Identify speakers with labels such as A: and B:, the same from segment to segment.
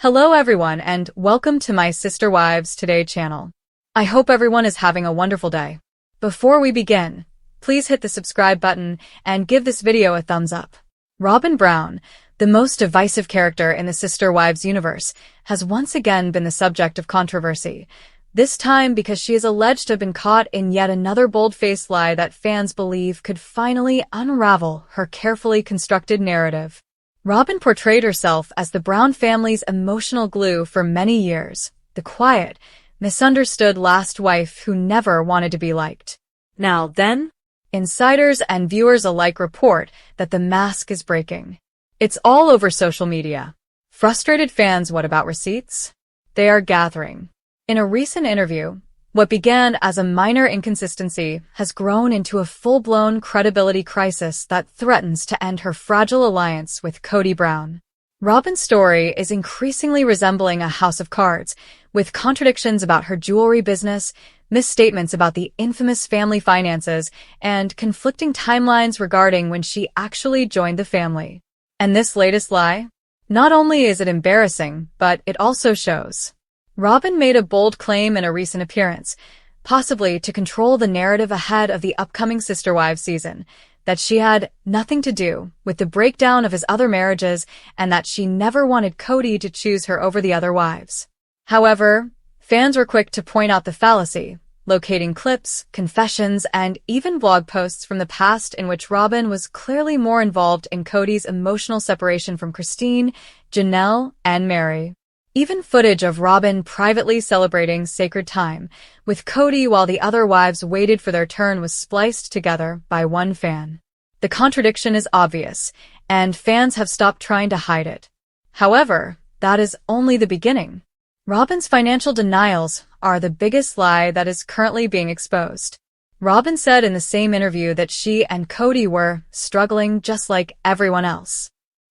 A: Hello everyone and welcome to my Sister Wives Today channel. I hope everyone is having a wonderful day. Before we begin, please hit the subscribe button and give this video a thumbs up. Robyn Brown, the most divisive character in the Sister Wives universe, has once again been the subject of controversy. This time because she is alleged to have been caught in yet another bold-faced lie that fans believe could finally unravel her carefully constructed narrative. Robyn portrayed herself as the Brown family's emotional glue for many years, the quiet, misunderstood last wife who never wanted to be liked. Now then, insiders and viewers alike report that the mask is breaking. It's all over social media. Frustrated fans, what about receipts? They are gathering. In a recent interview, what began as a minor inconsistency has grown into a full-blown credibility crisis that threatens to end her fragile alliance with Kody Brown. Robyn's story is increasingly resembling a house of cards, with contradictions about her jewelry business, misstatements about the infamous family finances, and conflicting timelines regarding when she actually joined the family. And this latest lie? Not only is it embarrassing, but it also shows. Robyn made a bold claim in a recent appearance, possibly to control the narrative ahead of the upcoming Sister Wives season, that she had nothing to do with the breakdown of his other marriages and that she never wanted Kody to choose her over the other wives. However, fans were quick to point out the fallacy, locating clips, confessions, and even blog posts from the past in which Robyn was clearly more involved in Kody's emotional separation from Christine, Janelle, and Mary. Even footage of Robyn privately celebrating sacred time with Kody while the other wives waited for their turn was spliced together by one fan. The contradiction is obvious, and fans have stopped trying to hide it. However, that is only the beginning. Robyn's financial denials are the biggest lie that is currently being exposed. Robyn said in the same interview that she and Kody were struggling just like everyone else.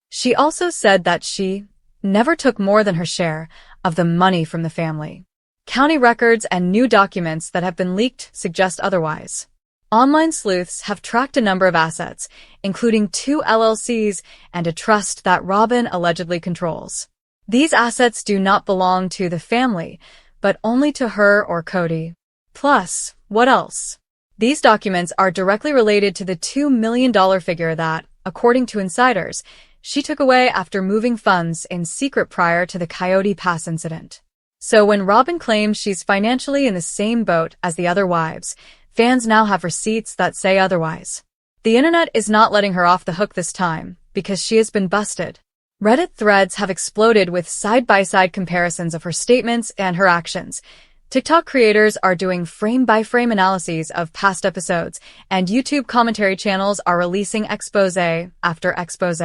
A: She also said that she never took more than her share of the money from the family. County records and new documents that have been leaked suggest otherwise. Online sleuths have tracked a number of assets, including 2 LLCs and a trust that Robyn allegedly controls. These assets do not belong to the family, but only to her or Kody. Plus, what else? These documents are directly related to the $2 million figure that, according to insiders, she took away after moving funds in secret prior to the Coyote Pass incident. So when Robyn claims she's financially in the same boat as the other wives, fans now have receipts that say otherwise. The internet is not letting her off the hook this time, because she has been busted. Reddit threads have exploded with side-by-side comparisons of her statements and her actions. TikTok creators are doing frame-by-frame analyses of past episodes, and YouTube commentary channels are releasing expose after expose.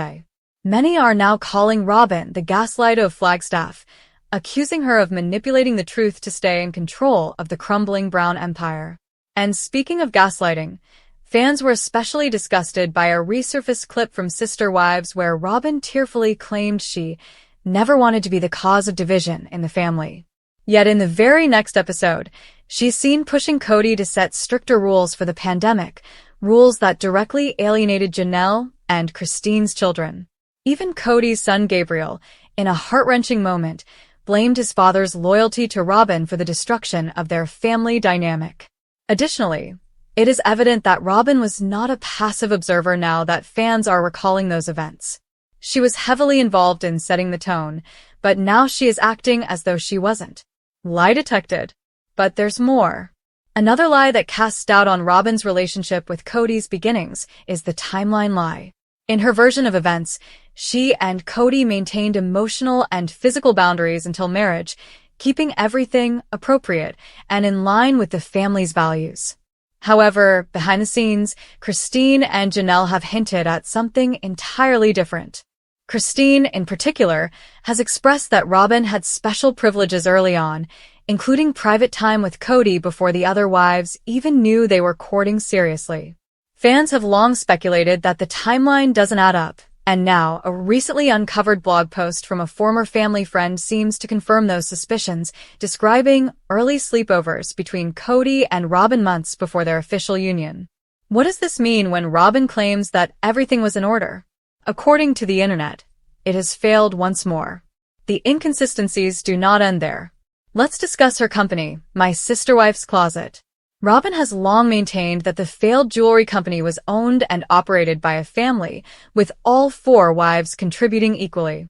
A: Many are now calling Robyn the gaslighter of Flagstaff, accusing her of manipulating the truth to stay in control of the crumbling Brown empire. And speaking of gaslighting, fans were especially disgusted by a resurfaced clip from Sister Wives where Robyn tearfully claimed she never wanted to be the cause of division in the family. Yet in the very next episode, she's seen pushing Kody to set stricter rules for the pandemic, rules that directly alienated Janelle and Christine's children. Even Kody's son Gabriel, in a heart-wrenching moment, blamed his father's loyalty to Robyn for the destruction of their family dynamic. Additionally, it is evident that Robyn was not a passive observer now that fans are recalling those events. She was heavily involved in setting the tone, but now she is acting as though she wasn't. Lie detected. But there's more. Another lie that casts doubt on Robyn's relationship with Kody's beginnings is the timeline lie. In her version of events, she and Kody maintained emotional and physical boundaries until marriage, keeping everything appropriate and in line with the family's values. However, behind the scenes, Christine and Janelle have hinted at something entirely different. Christine, in particular, has expressed that Robyn had special privileges early on, including private time with Kody before the other wives even knew they were courting seriously. Fans have long speculated that the timeline doesn't add up, and now a recently uncovered blog post from a former family friend seems to confirm those suspicions, describing early sleepovers between Kody and Robyn months before their official union. What does this mean when Robyn claims that everything was in order? According to the internet, it has failed once more. the inconsistencies do not end there. Let's discuss her company, My Sister Wife's Closet. Robyn has long maintained that the failed jewelry company was owned and operated by a family, with all 4 wives contributing equally.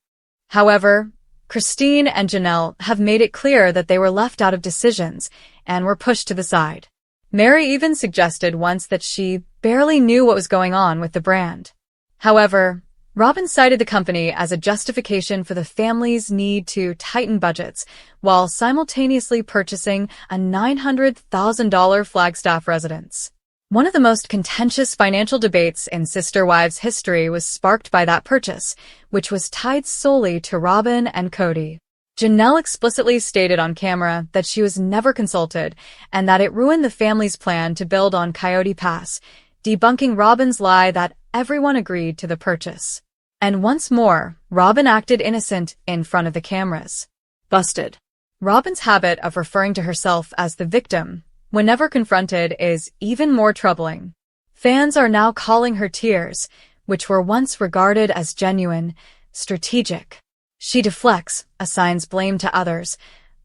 A: However, Christine and Janelle have made it clear that they were left out of decisions and were pushed to the side. Mary even suggested once that she barely knew what was going on with the brand. However, Robyn cited the company as a justification for the family's need to tighten budgets while simultaneously purchasing a $900,000 Flagstaff residence. One of the most contentious financial debates in Sister Wives history was sparked by that purchase, which was tied solely to Robyn and Cody. Janelle explicitly stated on camera that she was never consulted and that it ruined the family's plan to build on Coyote Pass, debunking Robyn's lie that everyone agreed to the purchase. And once more, Robyn acted innocent in front of the cameras. Busted. Robyn's habit of referring to herself as the victim, whenever confronted, is even more troubling. Fans are now calling her tears, which were once regarded as genuine, strategic. She deflects, assigns blame to others,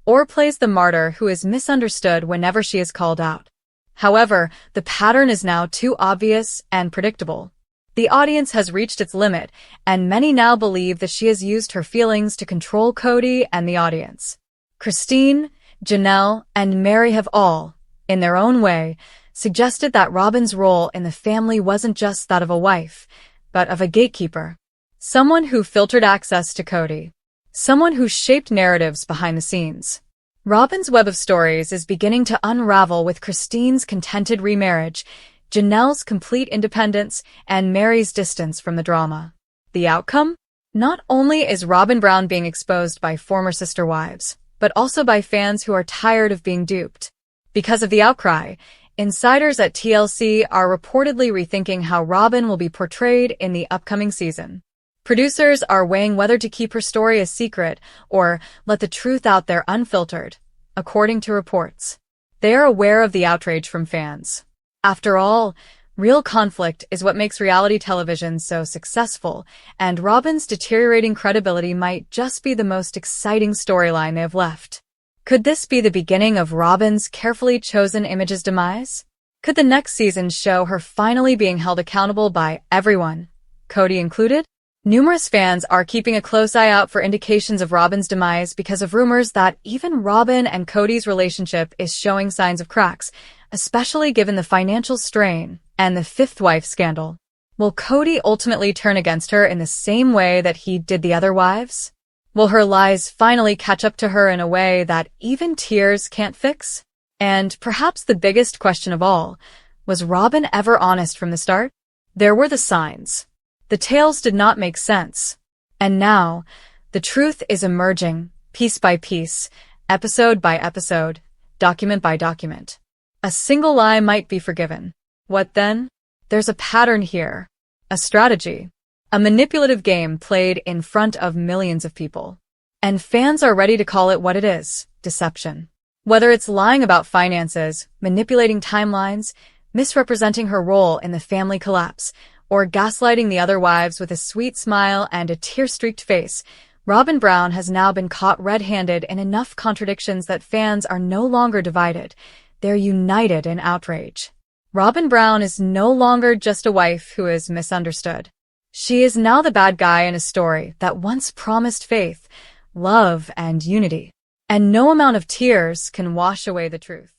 A: or plays the martyr who is misunderstood whenever she is called out. However, the pattern is now too obvious and predictable. The audience has reached its limit, and many now believe that she has used her feelings to control Cody and the audience. Christine, Janelle, and Mary have all, in their own way, suggested that Robyn's role in the family wasn't just that of a wife, but of a gatekeeper. Someone who filtered access to Cody. Someone who shaped narratives behind the scenes. Robyn's web of stories is beginning to unravel with Christine's contented remarriage, Janelle's complete independence, and Mary's distance from the drama. The outcome? Not only is Robyn Brown being exposed by former sister wives, but also by fans who are tired of being duped. Because of the outcry, insiders at TLC are reportedly rethinking how Robyn will be portrayed in the upcoming season. Producers are weighing whether to keep her story a secret or let the truth out there unfiltered, according to reports. They are aware of the outrage from fans. After all, real conflict is what makes reality television so successful, and Robyn's deteriorating credibility might just be the most exciting storyline they have left. Could this be the beginning of Robyn's carefully chosen image's demise? Could the next season show her finally being held accountable by everyone, Cody included? Numerous fans are keeping a close eye out for indications of Robyn's demise because of rumors that even Robyn and Cody's relationship is showing signs of cracks, especially given the financial strain and the fifth wife scandal. Will Cody ultimately turn against her in the same way that he did the other wives? Will her lies finally catch up to her in a way that even tears can't fix? And perhaps the biggest question of all, was Robyn ever honest from the start? There were the signs. The tales did not make sense. And now, the truth is emerging, piece by piece, episode by episode, document by document. A single lie might be forgiven. What then? There's a pattern here. A strategy. A manipulative game played in front of millions of people. And fans are ready to call it what it is, deception. Whether it's lying about finances, manipulating timelines, misrepresenting her role in the family collapse, or gaslighting the other wives with a sweet smile and a tear-streaked face, Robyn Brown has now been caught red-handed in enough contradictions that fans are no longer divided. They're united in outrage. Robyn Brown is no longer just a wife who is misunderstood. She is now the bad guy in a story that once promised faith, love, and unity. And no amount of tears can wash away the truth.